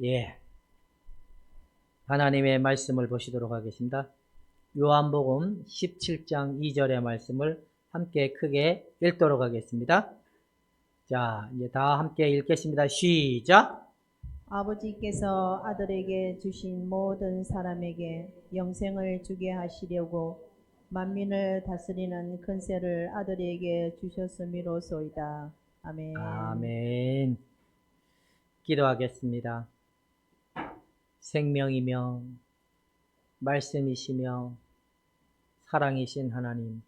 예. 하나님의 말씀을 보시도록 하겠습니다. 요한복음 17장 2절의 말씀을 함께 크게 읽도록 하겠습니다. 자, 이제 다 함께 읽겠습니다. 시작! 아버지께서 아들에게 주신 모든 사람에게 영생을 주게 하시려고 만민을 다스리는 권세를 아들에게 주셨음이로소이다. 아멘. 아멘. 기도하겠습니다. 생명이며 말씀이시며 사랑이신 하나님,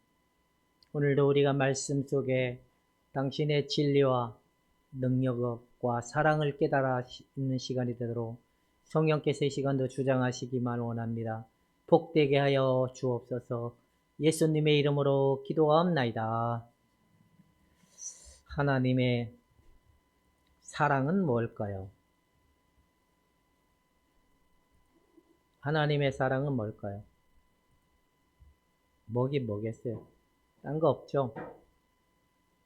오늘도 우리가 말씀 속에 당신의 진리와 능력과 사랑을 깨달아 있는 시간이 되도록 성령께서 이 시간도 주장하시기만 원합니다. 복되게 하여 주옵소서. 예수님의 이름으로 기도하옵나이다. 하나님의 사랑은 뭘까요? 하나님의 사랑은 뭘까요? 뭐긴 뭐겠어요? 딴 거 없죠?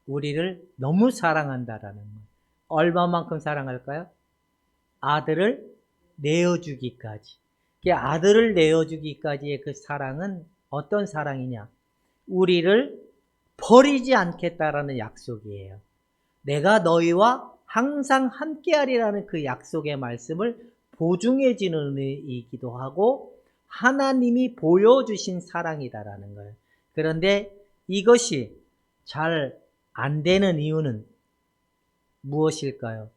우리를 너무 사랑한다라는 거. 얼마만큼 사랑할까요? 아들을 내어주기까지. 그 아들을 내어주기까지의 그 사랑은 어떤 사랑이냐? 우리를 버리지 않겠다라는 약속이에요. 내가 너희와 항상 함께하리라는 그 약속의 말씀을 보증해지는 의미이기도 하고 하나님이 보여주신 사랑이다라는 거예요. 그런데 이것이 잘 안 되는 이유는 무엇일까요?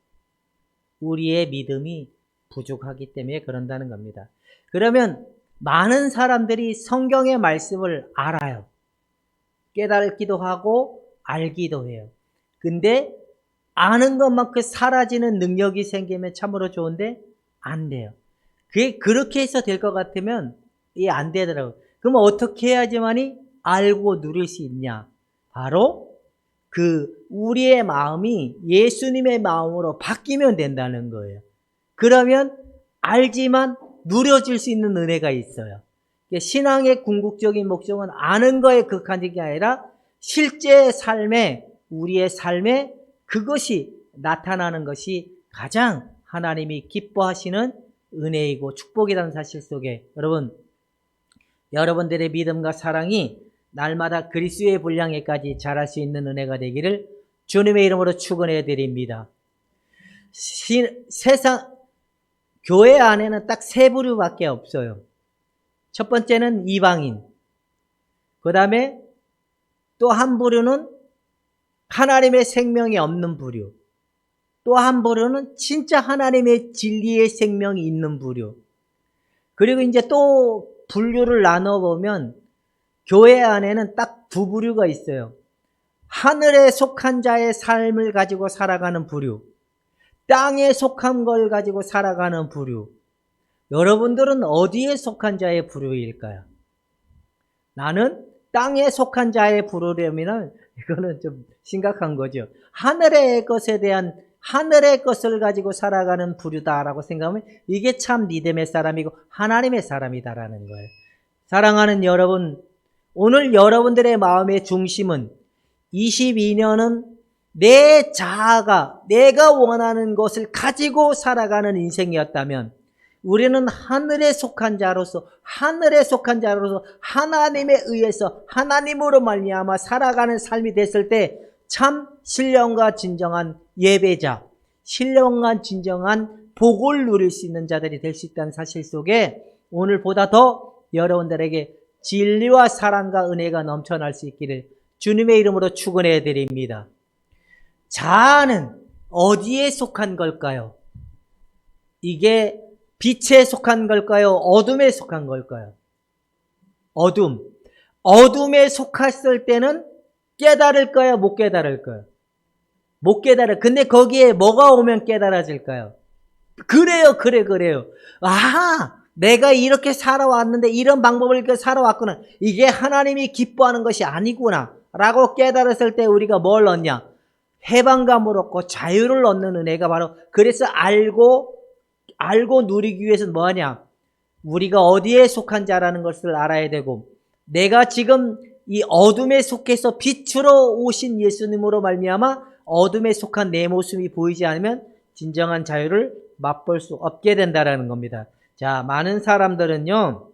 우리의 믿음이 부족하기 때문에 그런다는 겁니다. 그러면 많은 사람들이 성경의 말씀을 알아요. 깨닫기도 하고 알기도 해요. 근데 아는 것만큼 사라지는 능력이 생기면 참으로 좋은데 안 돼요. 그게 그렇게 해서 될 것 같으면 이게 안 되더라고요. 그럼 어떻게 해야지만이 알고 누릴 수 있냐? 바로 우리의 마음이 예수님의 마음으로 바뀌면 된다는 거예요. 그러면 알지만 누려질 수 있는 은혜가 있어요. 신앙의 궁극적인 목적은 아는 거에 극한적인 게 아니라 실제 삶에, 우리의 삶에 그것이 나타나는 것이 가장 하나님이 기뻐하시는 은혜이고 축복이라는 사실 속에 여러분들의 믿음과 사랑이 날마다 그리스도의 분량에까지 자랄 수 있는 은혜가 되기를 주님의 이름으로 축원해 드립니다. 세상 교회 안에는 딱 세 부류밖에 없어요. 첫 번째는 이방인, 그 다음에 또 한 부류는 하나님의 생명이 없는 부류, 또 한 부류는 진짜 하나님의 진리의 생명이 있는 부류. 그리고 이제 또 분류를 나눠보면 교회 안에는 딱 두 부류가 있어요. 하늘에 속한 자의 삶을 가지고 살아가는 부류, 땅에 속한 걸 가지고 살아가는 부류. 여러분들은 어디에 속한 자의 부류일까요? 나는 땅에 속한 자의 부류라면 이거는 좀 심각한 거죠. 하늘의 것에 대한 하늘의 것을 가지고 살아가는 부류다라고 생각하면 이게 참 믿음의 사람이고 하나님의 사람이다라는 거예요. 사랑하는 여러분, 오늘 여러분들의 마음의 중심은 22년은 내 자아가 내가 원하는 것을 가지고 살아가는 인생이었다면 우리는 하늘에 속한 자로서 하나님에 의해서 하나님으로 말미암아 살아가는 삶이 됐을 때 참 신령과 진정한 예배자, 신령과 진정한 복을 누릴 수 있는 자들이 될 수 있다는 사실 속에 오늘보다 더 여러분들에게 진리와 사랑과 은혜가 넘쳐날 수 있기를 주님의 이름으로 축원해 드립니다. 자아는 어디에 속한 걸까요? 이게 빛에 속한 걸까요? 어둠에 속한 걸까요? 어둠에 속했을 때는 깨달을까요? 못 깨달을까요? 못 깨달아요. 근데 거기에 뭐가 오면 깨달아질까요? 그래요. 아, 내가 이렇게 살아왔는데 이런 방법을 살아왔구나. 이게 하나님이 기뻐하는 것이 아니구나 라고 깨달았을 때 우리가 뭘 얻냐? 해방감을 얻고 자유를 얻는 은혜가 바로 그래서 알고 누리기 위해서는 뭐하냐? 우리가 어디에 속한 자라는 것을 알아야 되고 내가 지금 이 어둠에 속해서 빛으로 오신 예수님으로 말미암아 어둠에 속한 내 모습이 보이지 않으면 진정한 자유를 맛볼 수 없게 된다라는 겁니다. 자, 많은 사람들은요,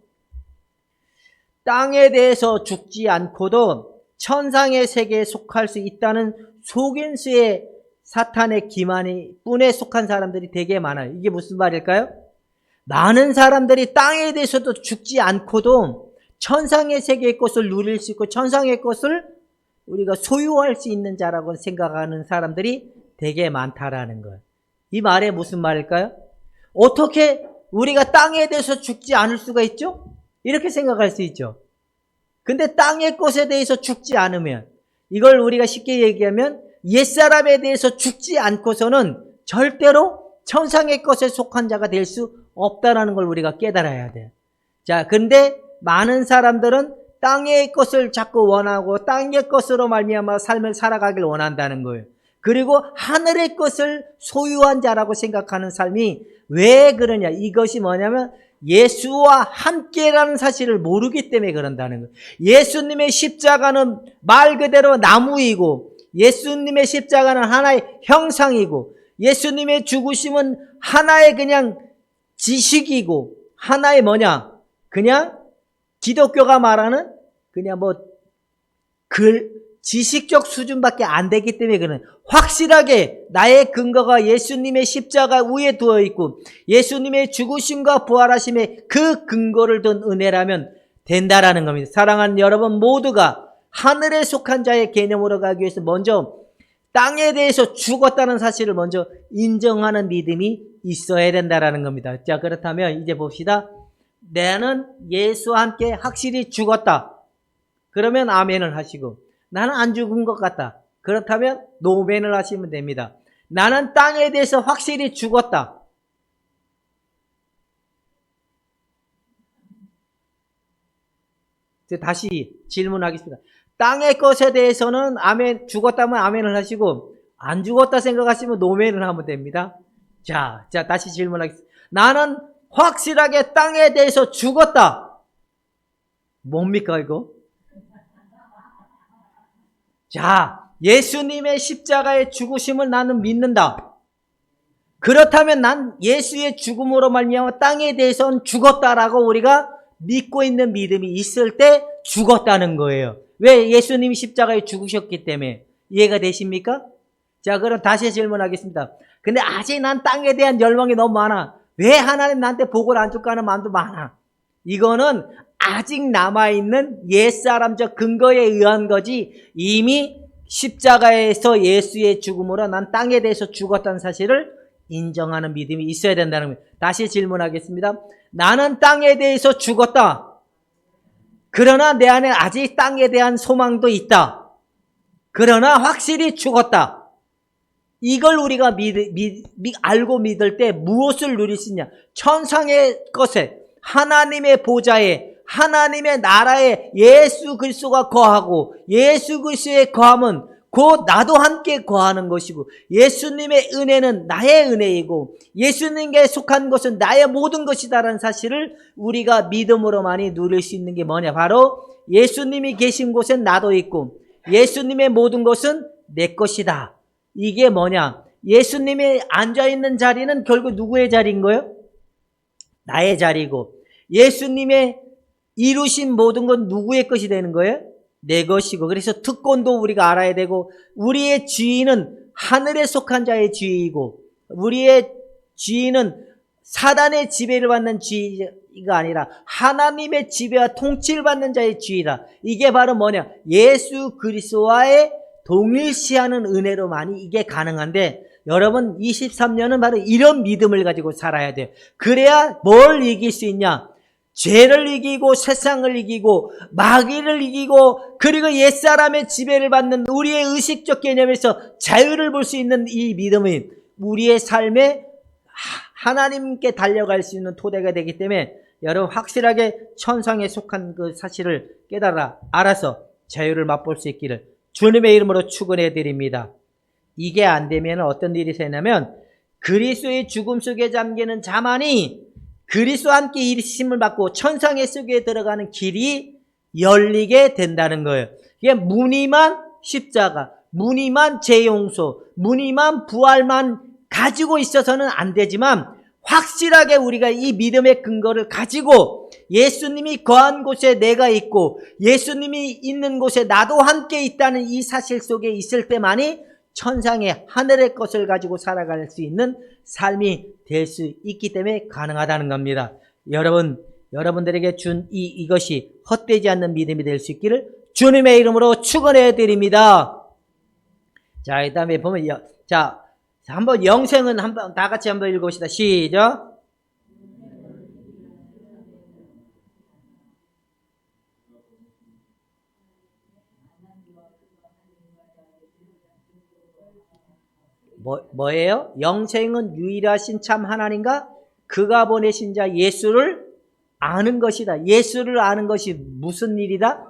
땅에 대해서 죽지 않고도 천상의 세계에 속할 수 있다는 속임수의 사탄의 기만이 꾼에 속한 사람들이 되게 많아요. 이게 무슨 말일까요? 많은 사람들이 땅에 대해서도 죽지 않고도 천상의 세계의 것을 누릴 수 있고 천상의 것을 우리가 소유할 수 있는 자라고 생각하는 사람들이 되게 많다라는 거예요. 이 말에 무슨 말일까요? 어떻게 우리가 땅에 대해서 죽지 않을 수가 있죠? 이렇게 생각할 수 있죠. 근데 땅의 것에 대해서 죽지 않으면, 이걸 우리가 쉽게 얘기하면 옛사람에 대해서 죽지 않고서는 절대로 천상의 것에 속한 자가 될 수 없다라는 걸 우리가 깨달아야 돼요. 자, 근데 많은 사람들은 땅의 것을 자꾸 원하고 땅의 것으로 말미암아 삶을 살아가길 원한다는 거예요. 그리고 하늘의 것을 소유한 자라고 생각하는 삶이 왜 그러냐? 이것이 뭐냐면 예수와 함께라는 사실을 모르기 때문에 그런다는 거예요. 예수님의 십자가는 말 그대로 나무이고, 예수님의 십자가는 하나의 형상이고, 예수님의 죽으심은 하나의 그냥 지식이고, 하나의 뭐냐? 그냥 기독교가 말하는 그냥 지식적 수준밖에 안 되기 때문에 그런, 확실하게 나의 근거가 예수님의 십자가 위에 두어 있고 예수님의 죽으심과 부활하심의 그 근거를 둔 은혜라면 된다라는 겁니다. 사랑하는 여러분 모두가 하늘에 속한 자의 개념으로 가기 위해서 먼저 땅에 대해서 죽었다는 사실을 먼저 인정하는 믿음이 있어야 된다라는 겁니다. 자, 그렇다면 이제 봅시다. 나는 예수와 함께 확실히 죽었다. 그러면 아멘을 하시고, 나는 안 죽은 것 같다. 그렇다면 노멘을 하시면 됩니다. 나는 땅에 대해서 확실히 죽었다. 다시 질문하겠습니다. 땅의 것에 대해서는 아멘, 죽었다면 아멘을 하시고, 안 죽었다 생각하시면 노멘을 하면 됩니다. 자, 다시 질문하겠습니다. 나는 확실하게 땅에 대해서 죽었다. 뭡니까, 이거? 자, 예수님의 십자가의 죽으심을 나는 믿는다. 그렇다면 난 예수의 죽음으로 말미암아 땅에 대해서는 죽었다라고 우리가 믿고 있는 믿음이 있을 때 죽었다는 거예요. 왜? 예수님이 십자가에 죽으셨기 때문에. 이해가 되십니까? 자, 그럼 다시 질문하겠습니다. 근데 아직 난 땅에 대한 열망이 너무 많아. 왜 하나님 나한테 복을 안 줄까 하는 마음도 많아. 이거는 아직 남아있는 옛사람적 근거에 의한 거지, 이미 십자가에서 예수의 죽음으로 난 땅에 대해서 죽었다는 사실을 인정하는 믿음이 있어야 된다는 거예요. 다시 질문하겠습니다. 나는 땅에 대해서 죽었다. 그러나 내 안에 아직 땅에 대한 소망도 있다. 그러나 확실히 죽었다. 이걸 우리가 알고 믿을 때 무엇을 누릴 수 있냐? 천상의 것에, 하나님의 보좌에, 하나님의 나라에 예수 그리스도가 거하고, 예수 그리스도의 거함은 곧 나도 함께 거하는 것이고, 예수님의 은혜는 나의 은혜이고 예수님께 속한 것은 나의 모든 것이다라는 사실을 우리가 믿음으로만이 누릴 수 있는 게 뭐냐? 바로 예수님이 계신 곳엔 나도 있고 예수님의 모든 것은 내 것이다. 이게 뭐냐? 예수님이 앉아있는 자리는 결국 누구의 자리인 거예요? 나의 자리고, 예수님의 이루신 모든 건 누구의 것이 되는 거예요? 내 것이고. 그래서 특권도 우리가 알아야 되고, 우리의 주인은 하늘에 속한 자의 주인이고, 우리의 주인은 사단의 지배를 받는 주인이 아니라 하나님의 지배와 통치를 받는 자의 주인이다. 이게 바로 뭐냐? 예수 그리스도와의 동일시하는 은혜로만이 이게 가능한데, 여러분 23년은 바로 이런 믿음을 가지고 살아야 돼요. 그래야 뭘 이길 수 있냐? 죄를 이기고 세상을 이기고 마귀를 이기고, 그리고 옛사람의 지배를 받는 우리의 의식적 개념에서 자유를 볼 수 있는 이 믿음이 우리의 삶에 하나님께 달려갈 수 있는 토대가 되기 때문에, 여러분 확실하게 천상에 속한 그 사실을 알아서 자유를 맛볼 수 있기를 주님의 이름으로 축원해 드립니다. 이게 안 되면 어떤 일이 생기냐면, 그리스도의 죽음 속에 잠기는 자만이 그리스도와 함께 일심을 받고 천상의 속에 들어가는 길이 열리게 된다는 거예요. 이게 무늬만 십자가, 무늬만 재용서, 무늬만 부활만 가지고 있어서는 안 되지만, 확실하게 우리가 이 믿음의 근거를 가지고 예수님이 거한 곳에 내가 있고 예수님이 있는 곳에 나도 함께 있다는 이 사실 속에 있을 때만이 천상의 하늘의 것을 가지고 살아갈 수 있는 삶이 될 수 있기 때문에 가능하다는 겁니다. 여러분들에게 준 이것이 헛되지 않는 믿음이 될 수 있기를 주님의 이름으로 축원해 드립니다. 자, 그 다음에 보면, 한번 영생은 다 같이 한번 읽어봅시다. 시작. 뭐예요? 영생은 유일하신 참 하나님과 그가 보내신 자 예수를 아는 것이다. 예수를 아는 것이 무슨 일이다?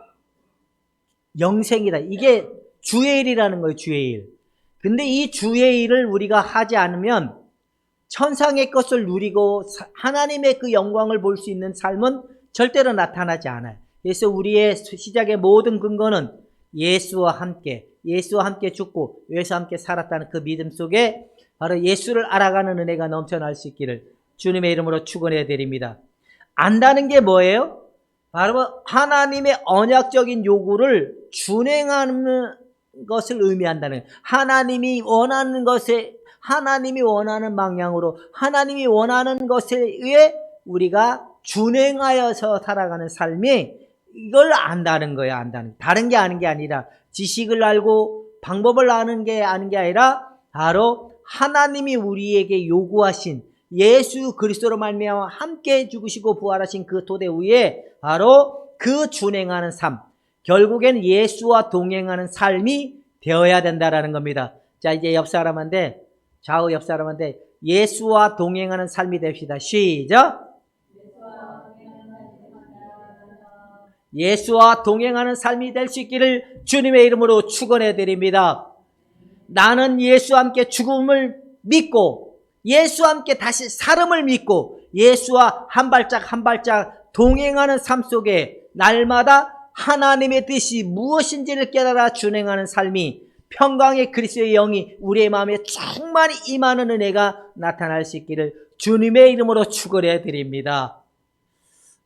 영생이다. 이게 주의 일이라는 거예요. 주의 일. 근데 이 주의 일을 우리가 하지 않으면 천상의 것을 누리고 하나님의 그 영광을 볼 수 있는 삶은 절대로 나타나지 않아요. 그래서 우리의 시작의 모든 근거는 예수와 함께 죽고 예수와 함께 살았다는 그 믿음 속에 바로 예수를 알아가는 은혜가 넘쳐날 수 있기를 주님의 이름으로 축원해 드립니다. 안다는 게 뭐예요? 바로 하나님의 언약적인 요구를 준행하는 것을 의미한다는 거예요. 하나님이 원하는 것에, 하나님이 원하는 방향으로, 하나님이 원하는 것에 의해 우리가 준행하여서 살아가는 삶이 이걸 안다는 거예요. 안다는. 다른 게 아는 게 아니라 지식을 알고 방법을 아는 게 아니라 바로 하나님이 우리에게 요구하신 예수 그리스도로 말미암아 함께 죽으시고 부활하신 그 토대 위에 바로 그 준행하는 삶, 결국엔 예수와 동행하는 삶이 되어야 된다라는 겁니다. 자, 이제 좌우 옆 사람한테 예수와 동행하는 삶이 됩시다. 시작. 예수와 동행하는 삶이 될 수 있기를 주님의 이름으로 축원해 드립니다. 나는 예수와 함께 죽음을 믿고 예수와 함께 다시 살음을 믿고 예수와 한 발짝 한 발짝 동행하는 삶 속에 날마다 하나님의 뜻이 무엇인지를 깨달아 준행하는 삶이 평강의 그리스도의 영이 우리의 마음에 충만히 임하는 은혜가 나타날 수 있기를 주님의 이름으로 축원해 드립니다.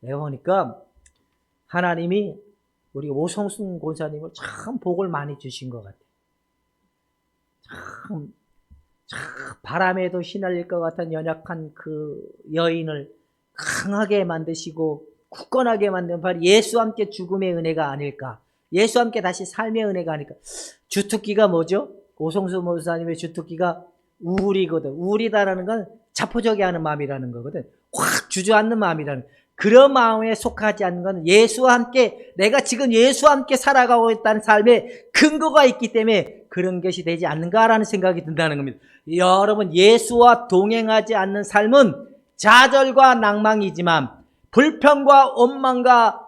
내가 보니까 하나님이 우리 오성순 권사님을 참 복을 많이 주신 것 같아요. 참 바람에도 휘날릴 것 같은 연약한 그 여인을 강하게 만드시고 굳건하게 만든 바로 예수와 함께 죽음의 은혜가 아닐까. 예수와 함께 다시 삶의 은혜가 아닐까. 주특기가 뭐죠? 오성수 목사님의 주특기가 우울이거든. 우울이다라는 건 자포자기 하는 마음이라는 거거든. 확 주저앉는 마음이라는 거거든. 그런 마음에 속하지 않는 건 예수와 함께 내가 지금 예수와 함께 살아가고 있다는 삶에 근거가 있기 때문에 그런 것이 되지 않는가라는 생각이 든다는 겁니다. 여러분, 예수와 동행하지 않는 삶은 좌절과 낭망이지만 불평과 원망과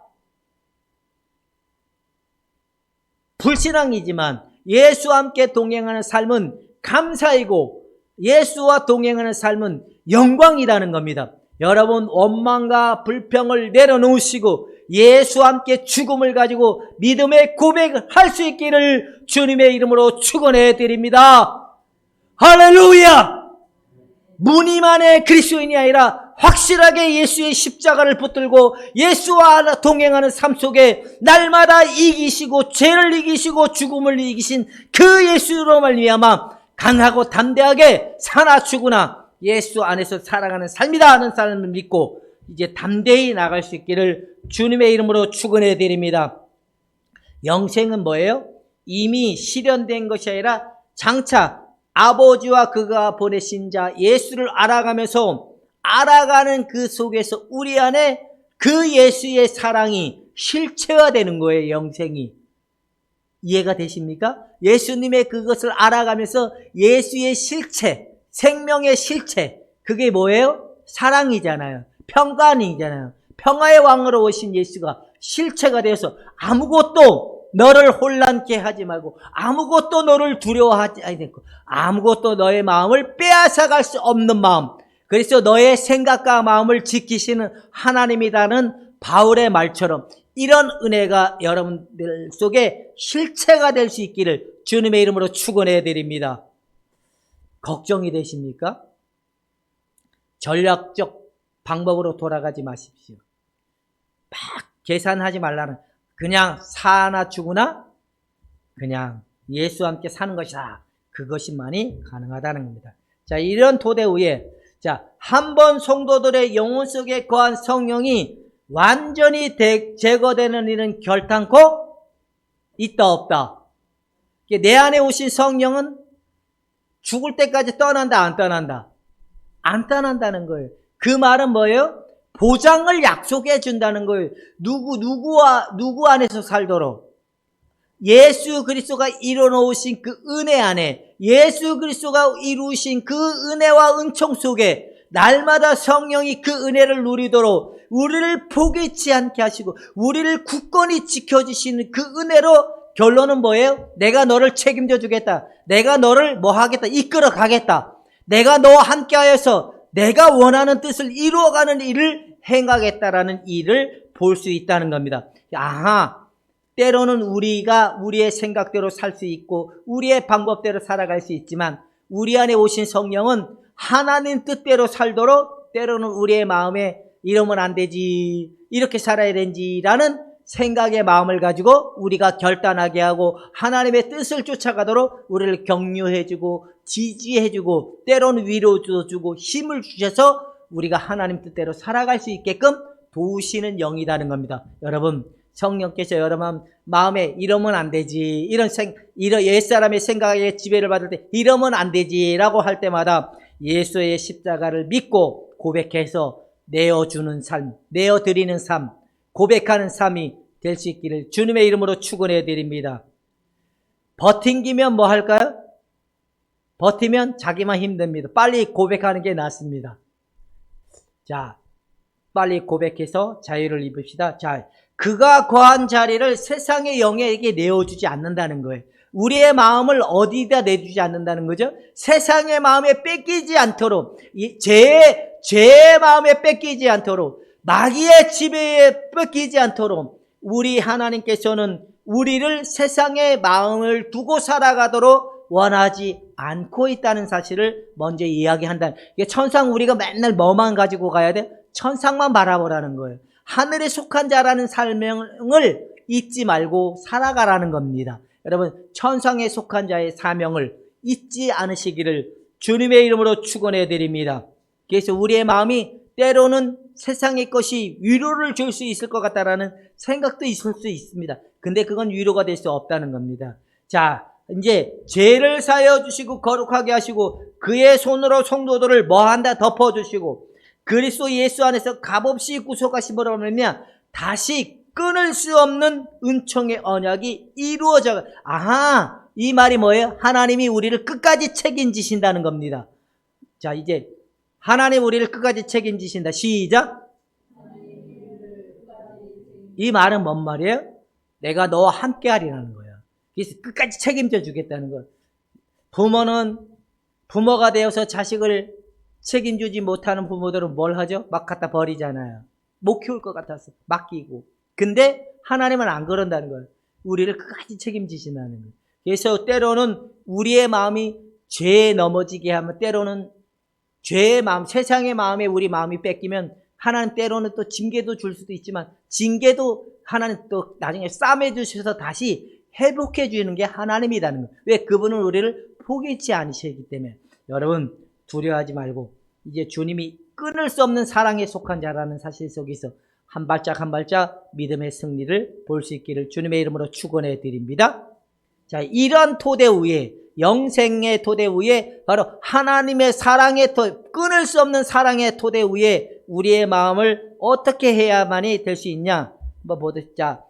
불신앙이지만 예수와 함께 동행하는 삶은 감사이고 예수와 동행하는 삶은 영광이라는 겁니다. 여러분, 원망과 불평을 내려놓으시고 예수와 함께 죽음을 가지고 믿음의 고백을 할 수 있기를 주님의 이름으로 축원해 드립니다. 할렐루야! 무늬 안에 그리스도인이 아니라 확실하게 예수의 십자가를 붙들고 예수와 동행하는 삶 속에 날마다 이기시고 죄를 이기시고 죽음을 이기신 그 예수로 말미암아 강하고 담대하게 사나 죽으나 예수 안에서 살아가는 삶이다 하는 삶을 믿고 이제 담대히 나갈 수 있기를 주님의 이름으로 축원해 드립니다. 영생은 뭐예요? 이미 실현된 것이 아니라 장차 아버지와 그가 보내신 자 예수를 알아가면서 알아가는 그 속에서 우리 안에 그 예수의 사랑이 실체화되는 거예요. 영생이. 이해가 되십니까? 예수님의 그것을 알아가면서 예수의 실체, 생명의 실체, 그게 뭐예요? 사랑이잖아요. 평강이잖아요. 평화의 왕으로 오신 예수가 실체가 되어서 아무것도 너를 혼란케 하지 말고 아무것도 너를 두려워하지 않고 아무것도 너의 마음을 빼앗아갈 수 없는 마음, 그래서 너의 생각과 마음을 지키시는 하나님이라는 바울의 말처럼 이런 은혜가 여러분들 속에 실체가 될 수 있기를 주님의 이름으로 축원해 드립니다. 걱정이 되십니까? 전략적 방법으로 돌아가지 마십시오. 막 계산하지 말라는, 그냥 사나 죽으나 그냥 예수와 함께 사는 것이다. 그것만이 가능하다는 겁니다. 자, 이런 토대 위에, 자, 한 번 성도들의 영혼 속에 거한 성령이 완전히 제거되는 일은 결탄코 있다 없다. 내 안에 오신 성령은 죽을 때까지 떠난다 안 떠난다? 안 떠난다는 거예요. 그 말은 뭐예요? 보장을 약속해 준다는 거예요. 누구 안에서 살도록? 예수 그리스도가 이뤄놓으신 그 은혜 안에, 예수 그리스도가 이루신 그 은혜와 은총 속에 날마다 성령이 그 은혜를 누리도록 우리를 포기치 않게 하시고 우리를 굳건히 지켜주시는 그 은혜로, 결론은 뭐예요? 내가 너를 책임져 주겠다. 내가 너를 뭐 하겠다. 이끌어 가겠다. 내가 너와 함께 하여서 내가 원하는 뜻을 이루어가는 일을 행하겠다라는 일을 볼 수 있다는 겁니다. 아하, 때로는 우리가 우리의 생각대로 살 수 있고 우리의 방법대로 살아갈 수 있지만 우리 안에 오신 성령은 하나님 뜻대로 살도록, 때로는 우리의 마음에 이러면 안 되지, 이렇게 살아야 되지라는 생각의 마음을 가지고 우리가 결단하게 하고 하나님의 뜻을 쫓아가도록 우리를 격려해주고 지지해주고 때로는 위로도 주고 힘을 주셔서 우리가 하나님 뜻대로 살아갈 수 있게끔 도우시는 영이라는 겁니다. 여러분, 성령께서 여러분 마음에 이러면 안 되지, 이런 옛사람의 생각에 지배를 받을 때 이러면 안 되지라고 할 때마다 예수의 십자가를 믿고 고백해서 내어주는 삶, 내어드리는 삶, 고백하는 삶이 될 수 있기를 주님의 이름으로 축원해 드립니다. 버팅기면 뭐 할까요? 버티면 자기만 힘듭니다. 빨리 고백하는 게 낫습니다. 자, 빨리 고백해서 자유를 입읍시다. 자, 그가 거한 자리를 세상의 영에게 내어주지 않는다는 거예요. 우리의 마음을 어디다 내주지 않는다는 거죠? 세상의 마음에 뺏기지 않도록, 죄의 마음에 뺏기지 않도록, 마귀의 지배에 뺏기지 않도록 우리 하나님께서는 우리를 세상의 마음을 두고 살아가도록 원하지 않고 있다는 사실을 먼저 이야기한다. 이게 천상 우리가 맨날 뭐만 가지고 가야 돼? 천상만 바라보라는 거예요. 하늘에 속한 자라는 사명을 잊지 말고 살아가라는 겁니다. 여러분, 천상에 속한 자의 사명을 잊지 않으시기를 주님의 이름으로 축원해 드립니다. 그래서 우리의 마음이 때로는 세상의 것이 위로를 줄 수 있을 것 같다라는 생각도 있을 수 있습니다. 근데 그건 위로가 될 수 없다는 겁니다. 자, 이제 죄를 사하여 주시고 거룩하게 하시고 그의 손으로 성도들을 뭐한다? 덮어주시고 그리스도 예수 안에서 값없이 구속하심으로 말미암아 다시 끊을 수 없는 은총의 언약이 이루어져. 아하, 이 말이 뭐예요? 하나님이 우리를 끝까지 책임지신다는 겁니다. 자, 이제 하나님 우리를 끝까지 책임지신다. 시작. 이 말은 뭔 말이에요? 내가 너와 함께 하리라는 거예요. 그래서 끝까지 책임져 주겠다는 거예요. 부모가 되어서 자식을 책임지지 못하는 부모들은 뭘 하죠? 막 갖다 버리잖아요. 못 키울 것 같아서 맡기고. 근데 하나님은 안 그런다는 거예요. 우리를 끝까지 책임지신다는 거예요. 그래서 때로는 우리의 마음이 죄에 넘어지게 하면, 때로는 죄의 마음, 세상의 마음에 우리 마음이 뺏기면 하나님 때로는 또 징계도 줄 수도 있지만, 징계도 하나님 또 나중에 싸매 주셔서 다시 회복해 주는 게 하나님이라는 거예요. 왜? 그분은 우리를 포기치 않으시기 때문에. 여러분, 두려워하지 말고 이제 주님이 끊을 수 없는 사랑에 속한 자라는 사실 속에서 한 발짝 한 발짝 믿음의 승리를 볼 수 있기를 주님의 이름으로 축원해 드립니다. 자, 이런 토대 위에, 영생의 토대 위에, 바로 하나님의 사랑의 끊을 수 없는 사랑의 토대 위에 우리의 마음을 어떻게 해야만이 될 수 있냐? 자,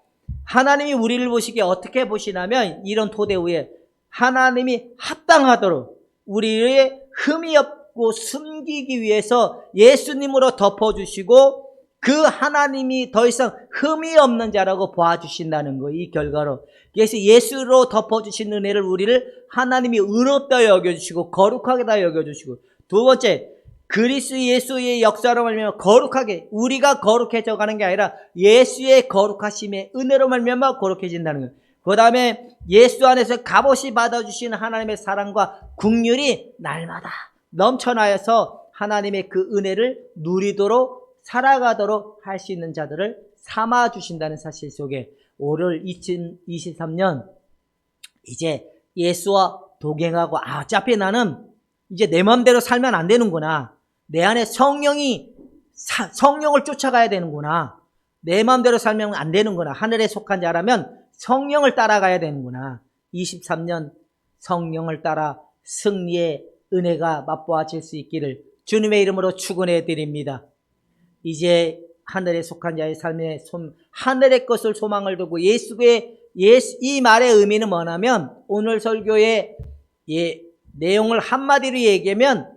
하나님이 우리를 보시기에 어떻게 보시냐면, 이런 토대 위에 하나님이 합당하도록 우리의 흠이 없고 숨기기 위해서 예수님으로 덮어주시고, 그 하나님이 더 이상 흠이 없는 자라고 봐주신다는 거예요. 이 결과로. 그래서 예수로 덮어주신 은혜를 우리를 하나님이 의롭다 여겨주시고 거룩하게다 여겨주시고, 두 번째, 그리스도 예수의 역사로 말미암아 거룩하게, 우리가 거룩해져 가는 게 아니라 예수의 거룩하심의 은혜로 말미암아 거룩해진다는 거예요. 그 다음에 예수 안에서 값없이 받아주시는 하나님의 사랑과 긍휼이 날마다 넘쳐나여서 하나님의 그 은혜를 누리도록 살아가도록 할 수 있는 자들을 삼아 주신다는 사실 속에 올 2023년 이제 예수와 동행하고 어차피 나는 이제 내 마음대로 살면 안 되는구나. 내 안에 성령을 쫓아가야 되는구나. 내 마음대로 살면 안 되는구나. 하늘에 속한 자라면 성령을 따라가야 되는구나. 23년 성령을 따라 승리의 은혜가 맛보아질 수 있기를 주님의 이름으로 축원해 드립니다. 이제 하늘에 속한 자의 삶에 하늘의 것을 소망을 두고 이 말의 의미는 뭐냐면 오늘 설교의 내용을 한마디로 얘기하면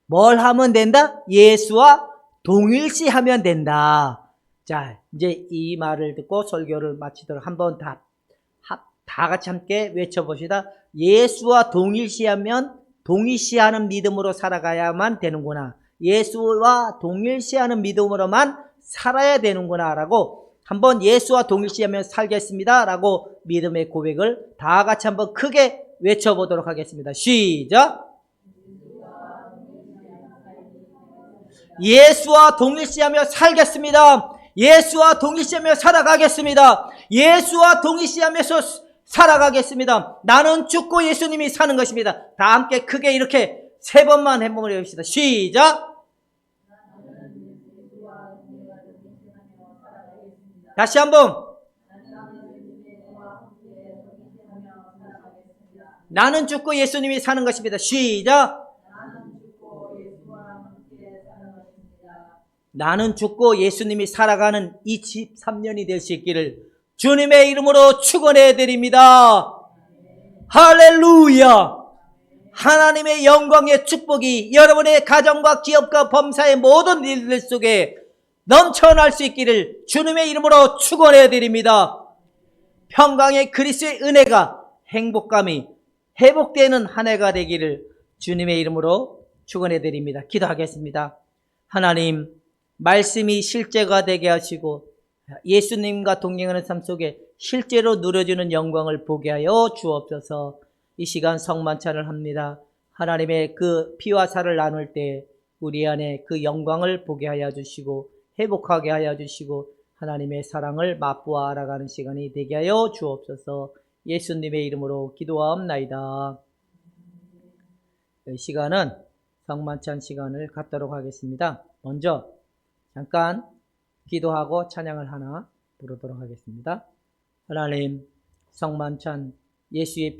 뭘 하면 된다? 예수와 동일시하면 된다. 자, 이제 이 말을 듣고 설교를 마치도록 한번 다 같이 함께 외쳐봅시다. 예수와 동일시하는 믿음으로 살아가야만 되는구나. 예수와 동일시하는 믿음으로만 살아야 되는구나 라고 한번 예수와 동일시하며 살겠습니다 라고 믿음의 고백을 다 같이 한번 크게 외쳐보도록 하겠습니다. 시작! 예수와 동일시하며 살겠습니다. 예수와 동일시하며 살아가겠습니다. 예수와 동일시하면서 살아가겠습니다. 나는 죽고 예수님이 사는 것입니다. 다 함께 크게 이렇게 3번만 해보면 해봅시다. 시작! 다시 한번. 나는 죽고 예수님이 사는 것입니다. 시작! 나는 죽고 예수님이 살아가는 23년이 될 수 있기를 주님의 이름으로 축원해 드립니다. 할렐루야! 하나님의 영광의 축복이 여러분의 가정과 기업과 범사의 모든 일들 속에 넘쳐날 수 있기를 주님의 이름으로 축원해 드립니다. 평강의 그리스도의 은혜가 행복감이 회복되는 한 해가 되기를 주님의 이름으로 축원해 드립니다. 기도하겠습니다. 하나님, 말씀이 실제가 되게 하시고 예수님과 동행하는 삶 속에 실제로 누려주는 영광을 보게 하여 주옵소서. 이 시간 성만찬을 합니다. 하나님의 그 피와 살을 나눌 때 우리 안에 그 영광을 보게 하여 주시고 회복하게 하여 주시고 하나님의 사랑을 맛보아 알아가는 시간이 되게 하여 주옵소서. 예수님의 이름으로 기도하옵나이다. 이 시간은 성만찬 시간을 갖도록 하겠습니다. 먼저 잠깐 기도하고 찬양을 하나 부르도록 하겠습니다. 하나님, 성만찬 예수의